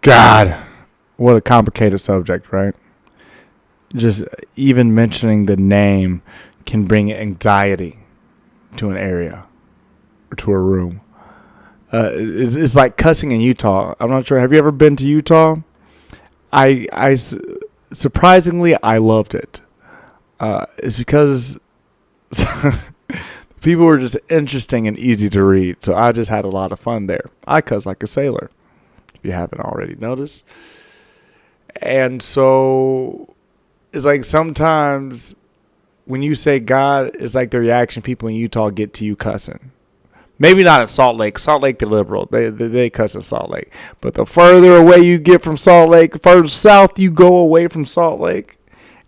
God, what a complicated subject, right? Just even mentioning the name can bring anxiety to an area or to a room. It's like cussing in Utah. I'm not sure. Have you ever been to Utah? Surprisingly, I loved it. It's because people were just interesting and easy to read. So I just had a lot of fun there. I cuss like a sailor, if you haven't already noticed. And so it's like sometimes when you say God, it's like the reaction people in Utah get to you cussing. Maybe not in Salt Lake. Salt Lake, they're liberal. They cuss in Salt Lake. But the further away you get from Salt Lake, the further south you go away from Salt Lake,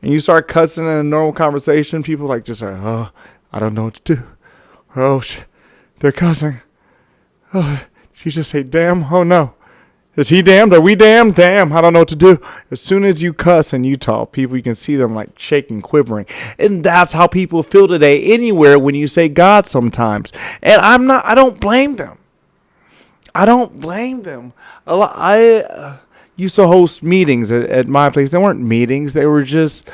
and you start cussing in a normal conversation, people like just like, oh, I don't know what to do. Oh, they're cussing. Oh, she just say, damn. Oh, no. Is he damned? Are we damned? Damn, I don't know what to do. As soon as you cuss in Utah, people, you can see them like shaking, quivering. And that's how people feel today anywhere when you say God sometimes. And I don't blame them. I don't blame them. I used to host meetings at my place. They weren't meetings. They were just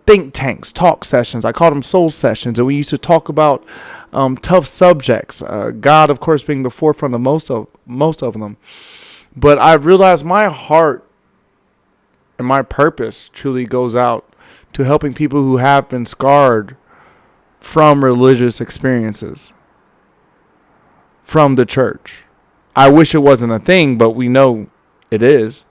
think tanks, talk sessions. I called them soul sessions. And we used to talk about tough subjects. God, of course, being the forefront of most of them. But I realized my heart and my purpose truly goes out to helping people who have been scarred from religious experiences, from the church. I wish it wasn't a thing, but we know it is.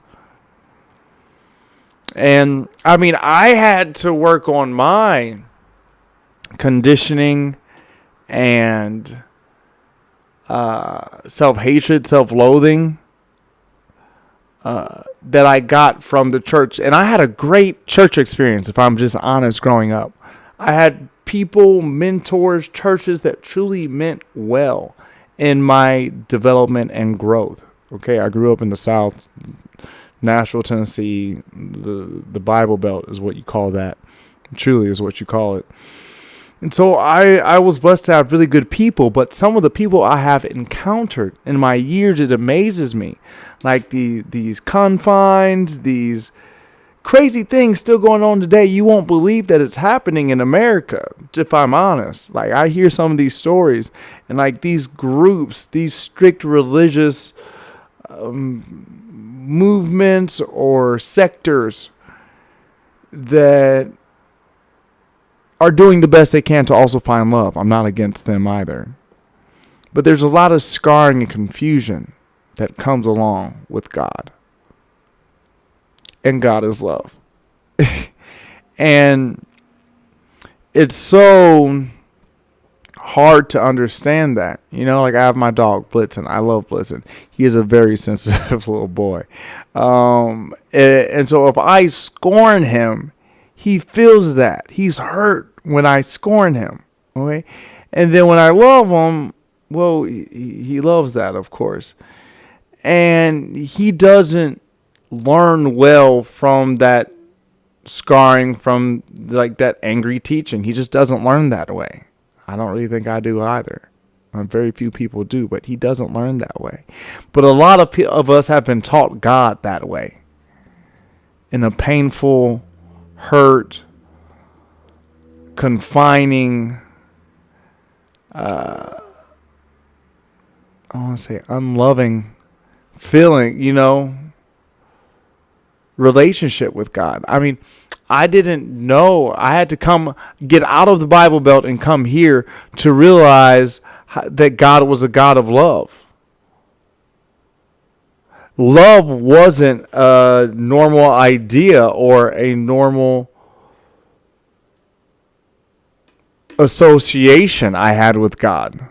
And I mean, I had to work on my conditioning and self-hatred, self-loathing. That I got from the church. And I had a great church experience, if I'm just honest, growing up. I had people, mentors, churches that truly meant well in my development and growth. Okay, I grew up in the South, Nashville, Tennessee. The Bible Belt is what you call that. It truly is what you call it. And so I was blessed to have really good people, but some of the people I have encountered in my years, it amazes me. Like these confines, these crazy things still going on today. You won't believe that it's happening in America, if I'm honest. Like, I hear some of these stories, and like these groups, these strict religious movements or sectors that are doing the best they can to also find love. I'm not against them either. But there's a lot of scarring and confusion that comes along with God. And God is love. And it's so hard to understand that. You know, like I have my dog, Blitzen. I love Blitzen. He is a very sensitive little boy. And so if I scorn him, he feels that. He's hurt when I scorn him. Okay? And then when I love him, well, he loves that, of course. And he doesn't learn well from that scarring, from like that angry teaching. He just doesn't learn that way. I don't really think I do either. Very few people do, but he doesn't learn that way. But a lot of us have been taught God that way. In a painful, hurt, confining, I want to say unloving feeling, relationship with God. I mean, I didn't know. I had to get out of the Bible Belt and come here to realize that God was a God of love. Love wasn't a normal idea or a normal association I had with God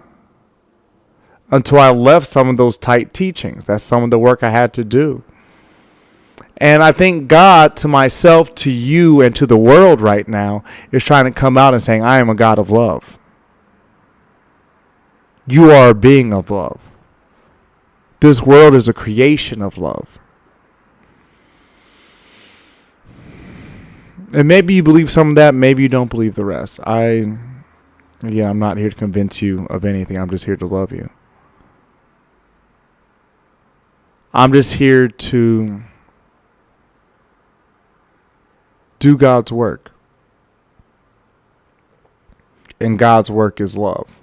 until I left some of those tight teachings. That's some of the work I had to do. And I think God, to myself, to you, and to the world right now, is trying to come out and saying, I am a God of love. You are a being of love. This world is a creation of love. And maybe you believe some of that, maybe you don't believe the rest. I'm not here to convince you of anything. I'm just here to love you. I'm just here to do God's work. And God's work is love.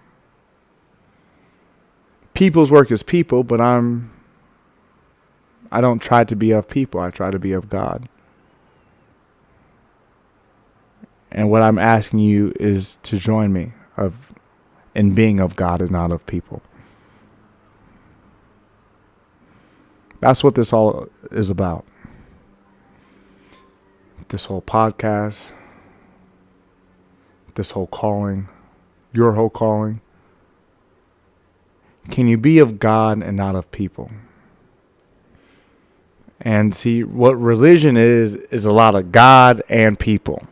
People's work is people, but I don't try to be of people. I try to be of God. And what I'm asking you is to join me in being of God and not of people. That's what this all is about. This whole podcast, this whole calling, your whole calling. Can you be of God and not of people? And see, what religion is a lot of God and people.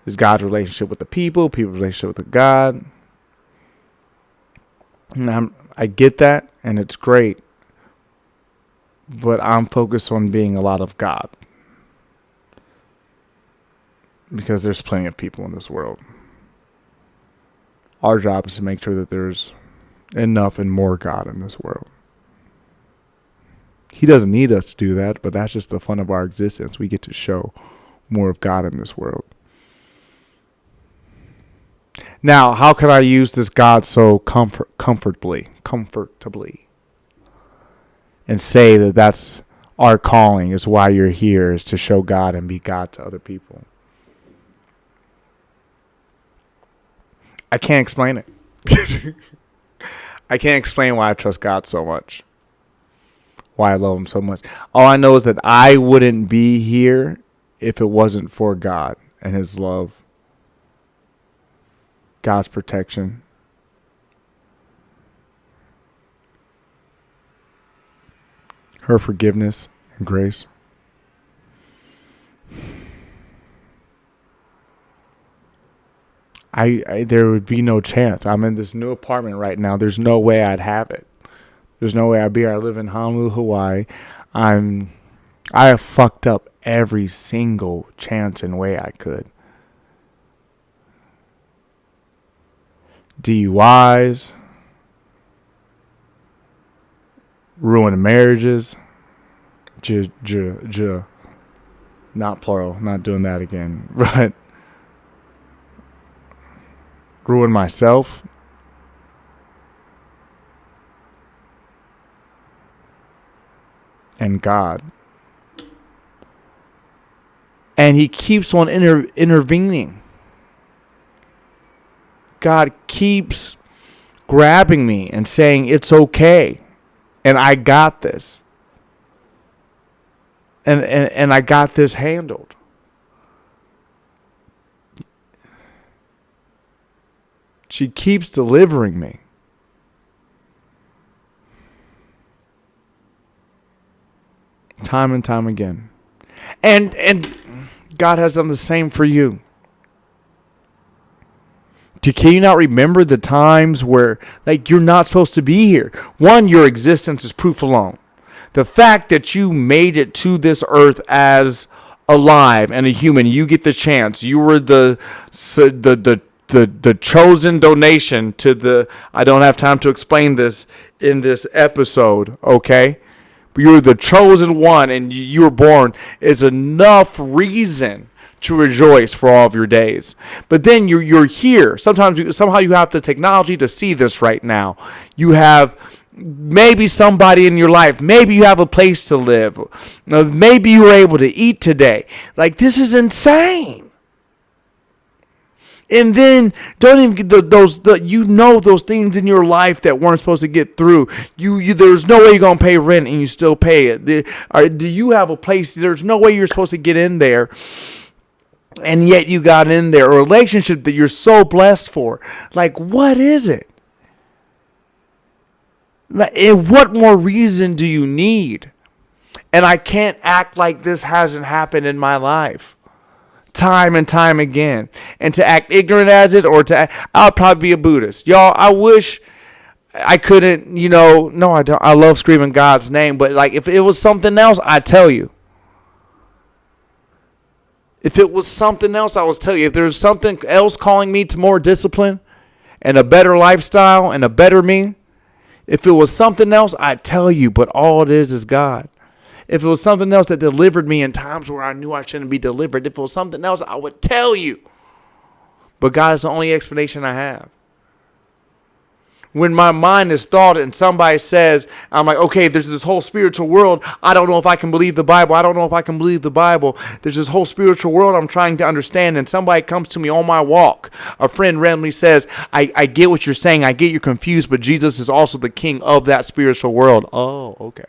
It's God's relationship with the people's relationship with God. And I get that, and it's great. But I'm focused on being a lot of God. Because there's plenty of people in this world. Our job is to make sure that there's enough and more God in this world. He doesn't need us to do that, but that's just the fun of our existence. We get to show more of God in this world. Now, how can I use this God so comfortably, and say that that's our calling, is why you're here, is to show God and be God to other people? I can't explain it. I can't explain why I trust God so much. Why I love him so much. All I know is that I wouldn't be here if it wasn't for God and his love. God's protection. Her forgiveness and grace. There would be no chance. I'm in this new apartment right now. There's no way I'd have it. There's no way I'd be here. I live in Honolulu, Hawaii. I have fucked up every single chance and way I could. DUIs, ruined marriages, not plural, not doing that again, but ruined myself. And God. And he keeps on intervening. God keeps grabbing me and saying, it's okay. And I got this. And I got this handled. She keeps delivering me. Time and time again. And God has done the same for you. Can you not remember the times where you're not supposed to be here? One, your existence is proof alone. The fact that you made it to this earth as alive and a human, you get the chance. You were the chosen donation to the. I don't have time to explain this in this episode, okay? But you were the chosen one, and you were born is enough reason to rejoice for all of your days. But then you're here. Somehow you have the technology to see this right now. You have maybe somebody in your life. Maybe you have a place to live. Maybe you were able to eat today. This is insane. And then don't even get those things in your life that weren't supposed to get through. There's no way you're gonna pay rent and you still pay it. Do you have a place? There's no way you're supposed to get in there. And yet you got in there. A relationship that you're so blessed for. What is it? And what more reason do you need? And I can't act like this hasn't happened in my life. Time and time again. And to act ignorant as it, I'll probably be a Buddhist. Y'all, I wish I couldn't, no, I don't. I love screaming God's name. But if it was something else, I'd tell you. If it was something else, I was telling you. If there's something else calling me to more discipline and a better lifestyle and a better me, If it was something else, I'd tell you, but all it is God. If it was something else that delivered me in times where I knew I shouldn't be delivered, if it was something else, I would tell you. But God is the only explanation I have. When my mind is thought and somebody says, I'm like, okay, there's this whole spiritual world. I don't know if I can believe the Bible. I don't know if I can believe the Bible. There's this whole spiritual world I'm trying to understand. And somebody comes to me on my walk. A friend randomly says, I get what you're saying. I get you're confused, but Jesus is also the king of that spiritual world. Oh, okay.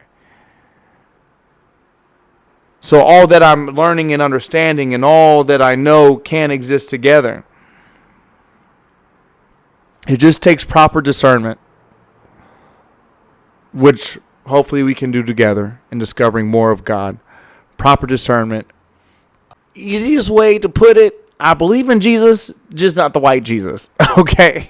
So all that I'm learning and understanding and all that I know can exist together. It just takes proper discernment, which hopefully we can do together in discovering more of God. Proper discernment. Easiest way to put it, I believe in Jesus, just not the white Jesus. Okay.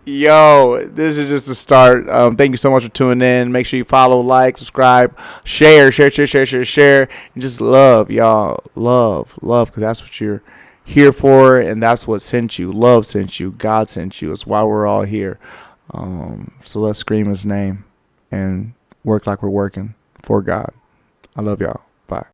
Yo, this is just the start. Thank you so much for tuning in. Make sure you follow, like, subscribe, share. And just love, y'all. Love, because that's what you're here for, and that's what sent you. Love sent you. God sent you. It's why we're all here. So let's scream his name and work like we're working for God. I love y'all.